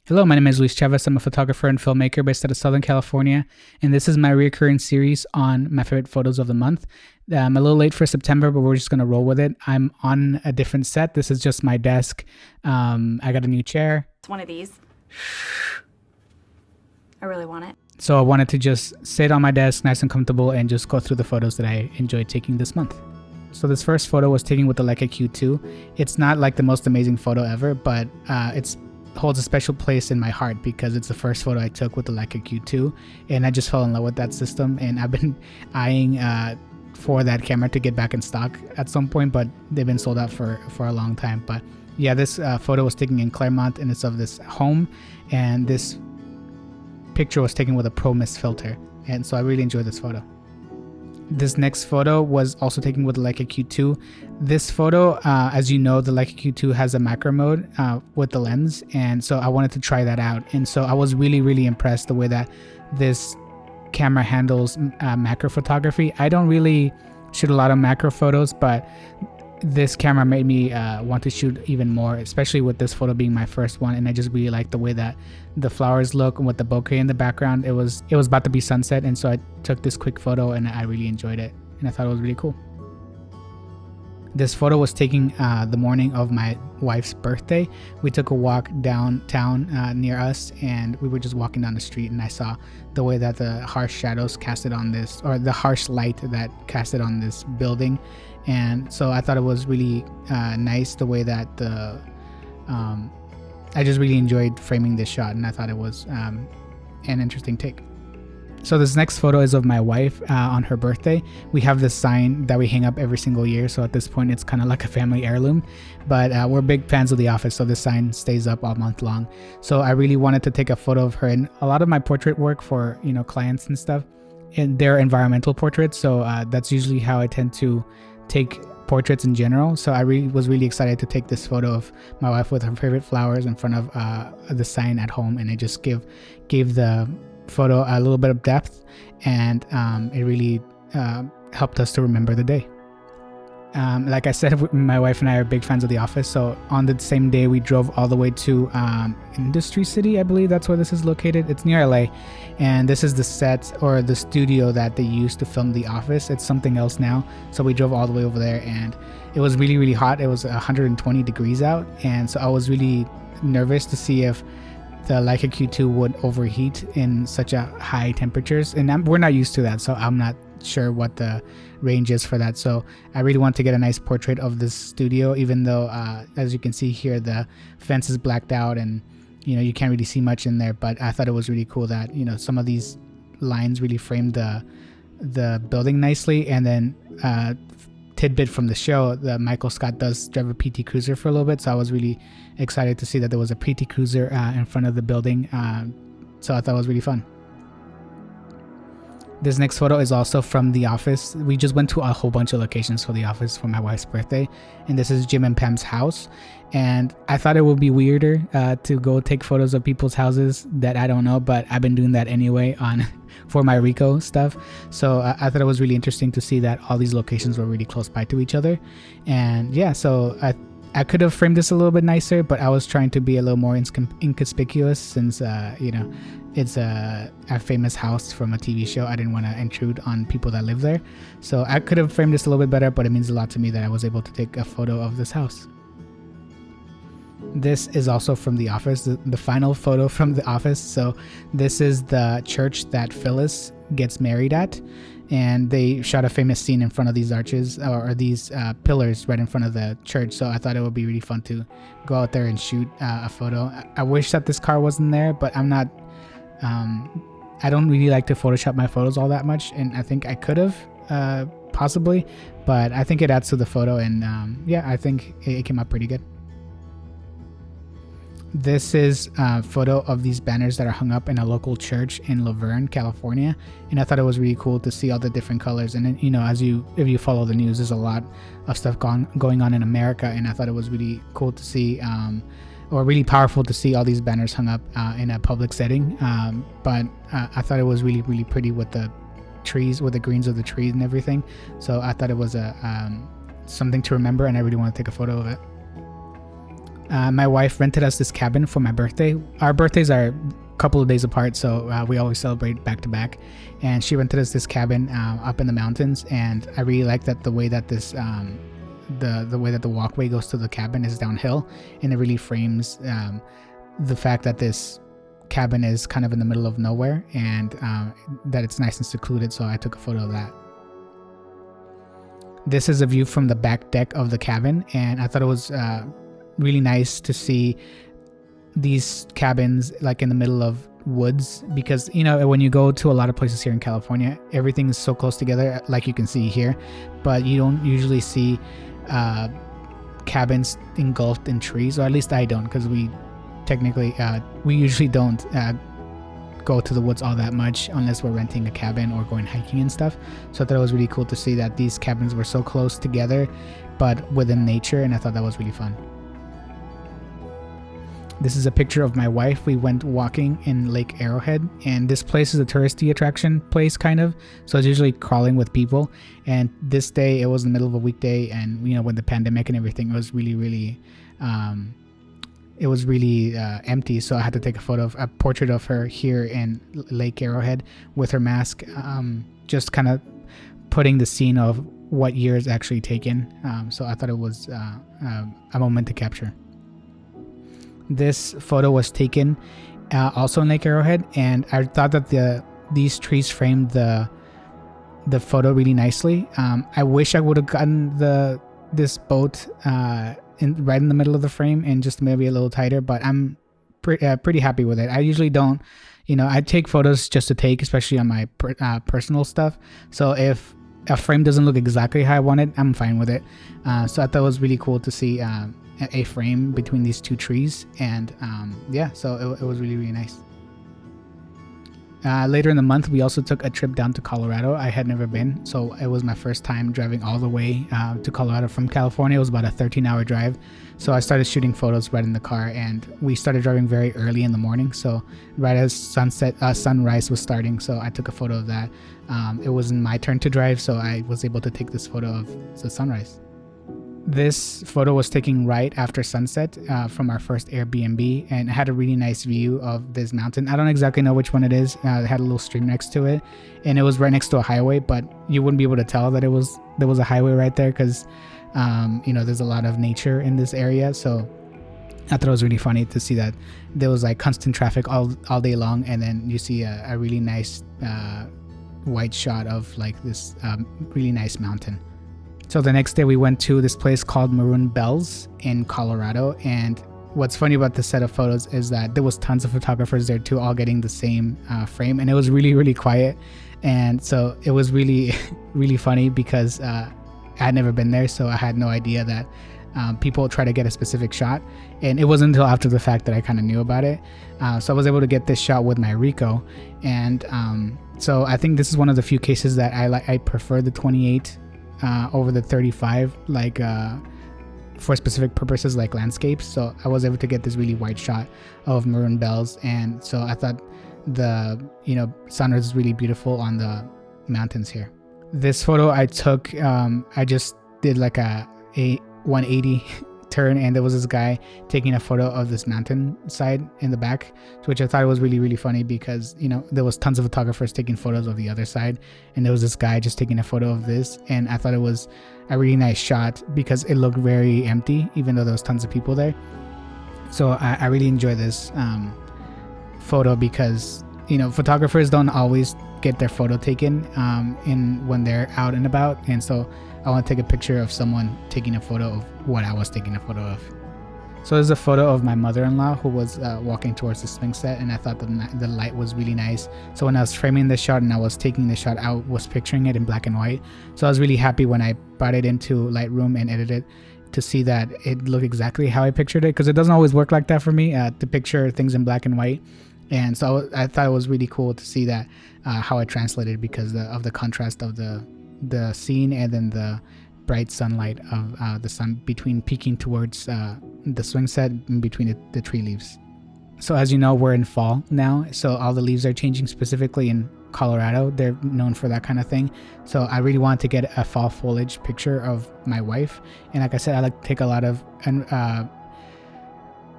Hello, my name is Luis Chavez. I'm a photographer and filmmaker based out of Southern California, and this is my recurring series on my favorite photos of the month. I'm a little late for September, but we're just going to roll with it. I'm on a different set. This is just my desk. I got a new chair. It's one of these. I really want it. So I wanted to just sit on my desk, nice and comfortable, and just go through the photos that I enjoyed taking this month. So this first photo was taken with the Leica Q2. It's not like the most amazing photo ever, but it holds a special place in my heart because it's the first photo I took with the Leica Q2, and I just fell in love with that system. And I've been eyeing for that camera to get back in stock at some point, but they've been sold out for a long time. But yeah, this photo was taken in Claremont, and it's of this home, and this picture was taken with a Pro Mist filter, and so I really enjoyed this photo. This next photo was also taken with the Leica Q2. This photo, as you know, the Leica Q2 has a macro mode with the lens, and so I wanted to try that out. And so I was really impressed the way that this camera handles macro photography. I don't really shoot a lot of macro photos, but this camera made me want to shoot even more, especially with this photo being my first one. And I just really liked the way that the flowers look with the bokeh in the background. It was about to be sunset, and so I took this quick photo and I really enjoyed it, and I thought it was really cool. This photo was taken the morning of my wife's birthday. We took a walk downtown near us, and we were just walking down the street, and I saw the way that the harsh shadows casted on this, or the harsh light that casted on this building. And so I thought it was really nice the way that I just really enjoyed framing this shot, and I thought it was an interesting take. So this next photo is of my wife on her birthday. We have this sign that we hang up every single year, so at this point it's kind of like a family heirloom, but we're big fans of The Office, so this sign stays up all month long. So I really wanted to take a photo of her, and a lot of my portrait work for clients and stuff, and they're environmental portraits, so that's usually how I tend to take portraits in general. So I was really excited to take this photo of my wife with her favorite flowers in front of the sign at home, and I just gave the photo a little bit of depth, and it really helped us to remember the day. Like I said, my wife and I are big fans of The Office, so on the same day we drove all the way to Industry City, I believe that's where this is located. It's near LA, and this is the set or the studio that they used to film The Office. It's something else now, so we drove all the way over there, and it was really hot. It was 120 degrees out, and so I was really nervous to see if the Leica Q2 would overheat in such a high temperatures, and we're not used to that, so I'm not sure what the range is for that. So I really want to get a nice portrait of this studio, even though as you can see here, the fence is blacked out, and you can't really see much in there. But I thought it was really cool that some of these lines really framed the building nicely. And then tidbit from the show, that Michael Scott does drive a PT Cruiser for a little bit, so I was really excited to see that there was a PT Cruiser in front of the building, so I thought it was really fun. This next photo is also from The Office. We just went to a whole bunch of locations for The Office for my wife's birthday, and this is Jim and Pam's house. And I thought it would be weirder to go take photos of people's houses that I don't know, but I've been doing that anyway for my Ricoh stuff. So I thought it was really interesting to see that all these locations were really close by to each other. And yeah, so I could have framed this a little bit nicer, but I was trying to be a little more inconspicuous since it's a famous house from a TV show. I didn't want to intrude on people that live there, so I could have framed this a little bit better, but it means a lot to me that I was able to take a photo of this house. This is also from The Office, the final photo from The Office. So this is the church that Phyllis gets married at, and they shot a famous scene in front of these arches or these pillars right in front of the church. So I thought it would be really fun to go out there and shoot a photo. I wish that this car wasn't there, but I'm not I don't really like to Photoshop my photos all that much, and I think I could have possibly, but I think it adds to the photo, and yeah, I think it came out pretty good. This is a photo of these banners that are hung up in a local church in Laverne, California, and I thought it was really cool to see all the different colors. And then, if you follow the news, there's a lot of stuff going on in America, and I thought it was really cool to see, or really powerful to see all these banners hung up in a public setting. But I thought it was really pretty with the trees, with the greens of the trees and everything. So I thought it was something to remember, and I really want to take a photo of it. My wife rented us this cabin for my birthday. Our birthdays are a couple of days apart, so we always celebrate back to back. And she rented us this cabin up in the mountains, and I really like that the way that this the way that the walkway goes to the cabin is downhill, and it really frames the fact that this cabin is kind of in the middle of nowhere, and that it's nice and secluded. So I took a photo of that. This is a view from the back deck of the cabin, and I thought it was really nice to see these cabins like in the middle of woods, because you know, when you go to a lot of places here in California, everything is so close together, like you can see here, but you don't usually see cabins engulfed in trees, or at least I don't, because we technically we usually don't go to the woods all that much unless we're renting a cabin or going hiking and stuff. So I thought it was really cool to see that these cabins were so close together but within nature, and I thought that was really fun. This is a picture of my wife. We went walking in Lake Arrowhead, and this place is a touristy attraction place kind of, so it's usually crawling with people. And this day it was in the middle of a weekday, and you know, with the pandemic and everything, it was really empty, so I had to take a portrait of her here in Lake Arrowhead with her mask, just kind of putting the scene of what year is actually taken. So I thought it was a moment to capture. This photo was taken also in Lake Arrowhead, and I thought that these trees framed the photo really nicely. I wish I would have gotten this boat right in the middle of the frame and just maybe a little tighter, but I'm pretty happy with it. I usually don't, you know, I take photos just to take, especially on my personal stuff. So if a frame doesn't look exactly how I want it, I'm fine with it. So I thought it was really cool to see a frame between these two trees, and yeah, so it was really nice. Later in the month, we also took a trip down to Colorado. I had never been, so it was my first time driving all the way to Colorado from California. It was about a 13-hour drive, so I started shooting photos right in the car, and we started driving very early in the morning, so right as sunrise was starting, so I took a photo of that. It wasn't my turn to drive, so I was able to take this photo of the sunrise. This photo was taken right after sunset from our first Airbnb, and it had a really nice view of this mountain. I don't exactly know which one it is. It had a little stream next to it, and it was right next to a highway, but you wouldn't be able to tell that there was a highway right there, because you know, there's a lot of nature in this area. So I thought it was really funny to see that there was like constant traffic all day long, and then you see a really nice wide shot of like this really nice mountain. So the next day we went to this place called Maroon Bells in Colorado, and what's funny about this set of photos is that there was tons of photographers there too, all getting the same frame, and it was really quiet. And so it was really funny because I had never been there, so I had no idea that people try to get a specific shot, and it wasn't until after the fact that I kind of knew about it. So I was able to get this shot with my Ricoh, and so I think this is one of the few cases that I prefer the 28 over the 35, like for specific purposes like landscapes. So I was able to get this really wide shot of Maroon Bells, and so I thought the sunrise is really beautiful on the mountains here. This photo I took, I just did like a 180 turn, and there was this guy taking a photo of this mountain side in the back, which I thought was really funny because, you know, there was tons of photographers taking photos of the other side, and there was this guy just taking a photo of this, and I thought it was a really nice shot because it looked very empty even though there was tons of people there. So I really enjoy this photo because, you know, photographers don't always get their photo taken when they're out and about, and so I want to take a picture of someone taking a photo of what I was taking a photo of. So there's a photo of my mother-in-law who was walking towards the swing set, and I thought the light was really nice. So when I was framing the shot and I was taking the shot, I was picturing it in black and white. So I was really happy when I brought it into Lightroom and edited to see that it looked exactly how I pictured it, because it doesn't always work like that for me to picture things in black and white. And so I thought it was really cool to see that how I translated because of the contrast of the scene and then the bright sunlight of the sun between peeking towards the swing set in between the tree leaves. So as you know, we're in fall now, so all the leaves are changing. Specifically in Colorado, they're known for that kind of thing. So I really wanted to get a fall foliage picture of my wife, and like I said, I like to take a lot of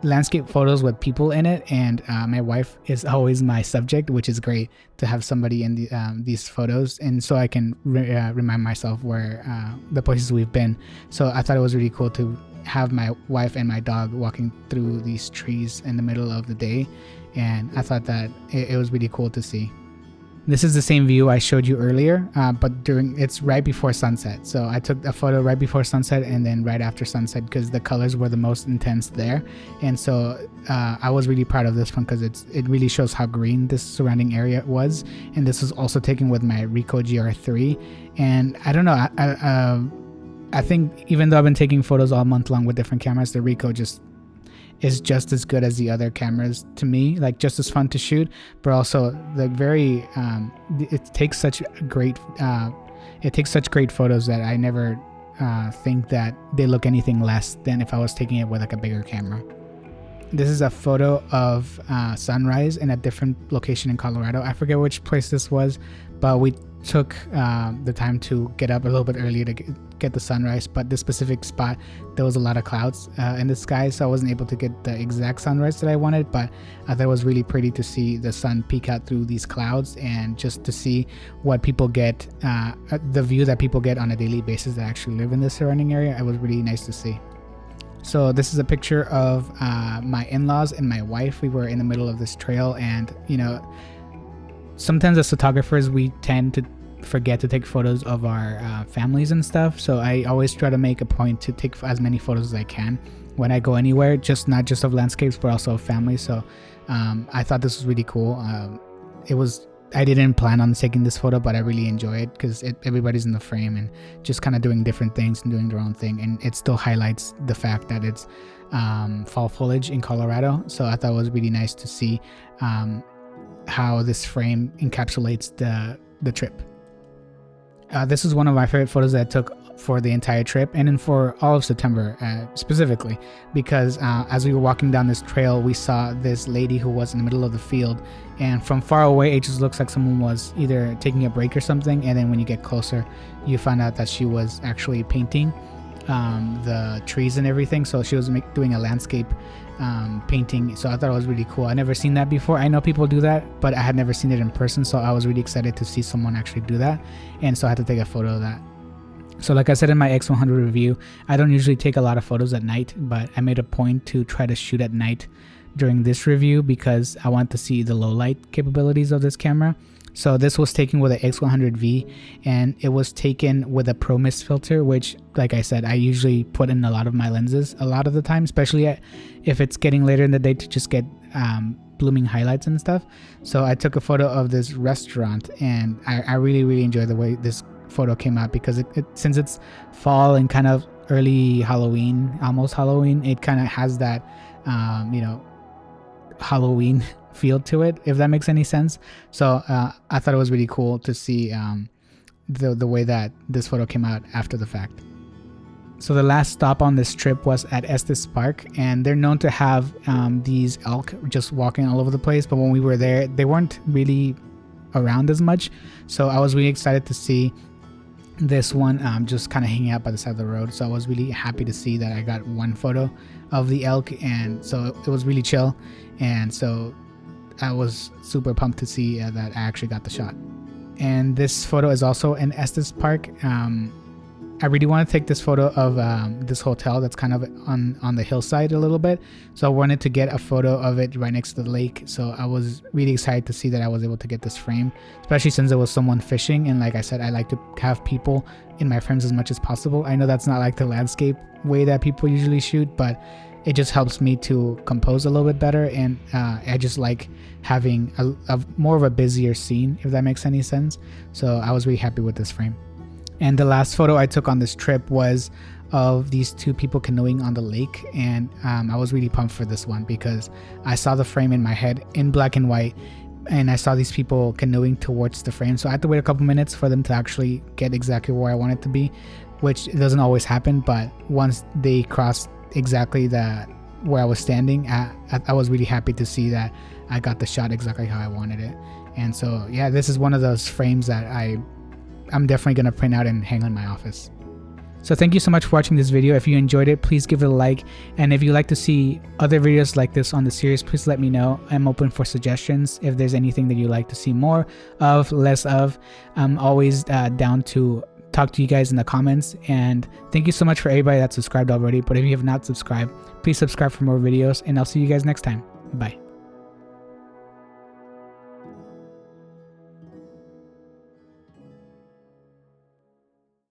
landscape photos with people in it, and my wife is always my subject, which is great to have somebody in these photos, and so I can remind myself where the places we've been. So I thought it was really cool to have my wife and my dog walking through these trees in the middle of the day, and I thought that it was really cool to see. This is the same view I showed you earlier, but it's right before sunset. So I took a photo right before sunset and then right after sunset because the colors were the most intense there. And so I was really proud of this one because it really shows how green this surrounding area was. And this was also taken with my Ricoh GR III. And I don't know, I think even though I've been taking photos all month long with different cameras, the Ricoh is just as good as the other cameras to me, like just as fun to shoot, but also the very it takes such great photos that I never think that they look anything less than if I was taking it with like a bigger camera. This is a photo of sunrise in a different location in Colorado. I forget which place this was, but we took the time to get up a little bit earlier to get the sunrise, but this specific spot there was a lot of clouds in the sky, so I wasn't able to get the exact sunrise that I wanted, but I thought it was really pretty to see the sun peek out through these clouds and just to see what people get, the view that people get on a daily basis that actually live in the surrounding area. It was really nice to see. So this is a picture of my in-laws and my wife. We were in the middle of this trail, and you know, sometimes as photographers we tend to forget to take photos of our families and stuff, so I always try to make a point to take as many photos as I can when I go anywhere, not just of landscapes but also of family. So I thought this was really cool. I didn't plan on taking this photo, but I really enjoy it because everybody's in the frame and just kind of doing different things and doing their own thing, and it still highlights the fact that it's fall foliage in Colorado. So I thought it was really nice to see how this frame encapsulates the trip. This is one of my favorite photos that I took for the entire trip, and then for all of September specifically, because as we were walking down this trail, we saw this lady who was in the middle of the field, and from far away it just looks like someone was either taking a break or something, and then when you get closer you find out that she was actually painting the trees and everything. So she was doing a landscape painting. So I thought it was really cool. I never seen that before. I know people do that, but I had never seen it in person, so I was really excited to see someone actually do that, and so I had to take a photo of that. So like I said in my X100 review, I don't usually take a lot of photos at night, but I made a point to try to shoot at night during this review because I want to see the low light capabilities of this camera. So this was taken with an X100V, and it was taken with a Pro Mist filter, which, like I said, I usually put in a lot of my lenses a lot of the time, especially if it's getting later in the day to just get blooming highlights and stuff. So I took a photo of this restaurant, and I really, really enjoyed the way this photo came out because since it's fall and kind of early Halloween, almost Halloween, it kind of has that, Halloween feel to it, if that makes any sense. So I thought it was really cool to see the way that this photo came out after the fact. So the last stop on this trip was at Estes Park, and they're known to have these elk just walking all over the place, but when we were there they weren't really around as much, so I was really excited to see this one just kind of hanging out by the side of the road. So I was really happy to see that I got one photo of the elk, and so it was really chill, and so I was super pumped to see that I actually got the shot. And this photo is also in Estes Park. I really want to take this photo of this hotel that's kind of on the hillside a little bit, so I wanted to get a photo of it right next to the lake. So I was really excited to see that I was able to get this frame, especially since there was someone fishing, and like I said, I like to have people in my frames as much as possible. I know that's not like the landscape way that people usually shoot, but it just helps me to compose a little bit better, and I just like having a more of a busier scene, if that makes any sense. So I was really happy with this frame. And the last photo I took on this trip was of these two people canoeing on the lake, and I was really pumped for this one because I saw the frame in my head in black and white, and I saw these people canoeing towards the frame, so I had to wait a couple minutes for them to actually get exactly where I want it to be, which doesn't always happen, but once they crossed exactly where I was standing, I was really happy to see that I got the shot exactly how I wanted it. And so yeah, this is one of those frames that I'm definitely going to print out and hang on my office. So thank you so much for watching this video. If you enjoyed it, please give it a like. And if you'd like to see other videos like this on the series, please let me know. I'm open for suggestions. If there's anything that you'd like to see more of, less of, I'm always down to talk to you guys in the comments. And thank you so much for everybody that's subscribed already. But if you have not subscribed, please subscribe for more videos, and I'll see you guys next time. Bye.